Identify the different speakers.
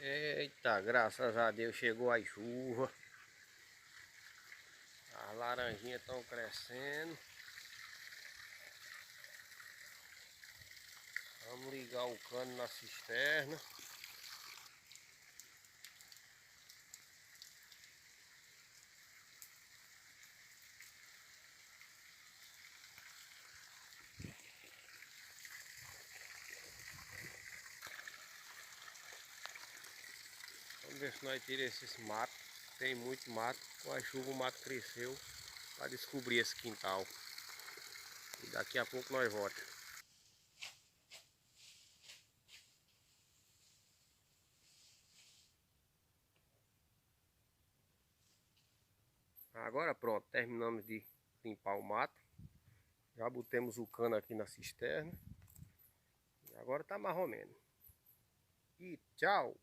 Speaker 1: Eita, graças a Deus chegou a chuva. As laranjinhas estão crescendo. Vamos ligar o cano na cisterna. Vamos ver se nós tiramos esses matos. Tem muito mato. Com a chuva o mato cresceu para descobrir esse quintal. E daqui a pouco nós voltamos. Agora pronto, terminamos de limpar o mato. Já botamos o cano aqui na cisterna. E agora tá mais ou menos. E tchau!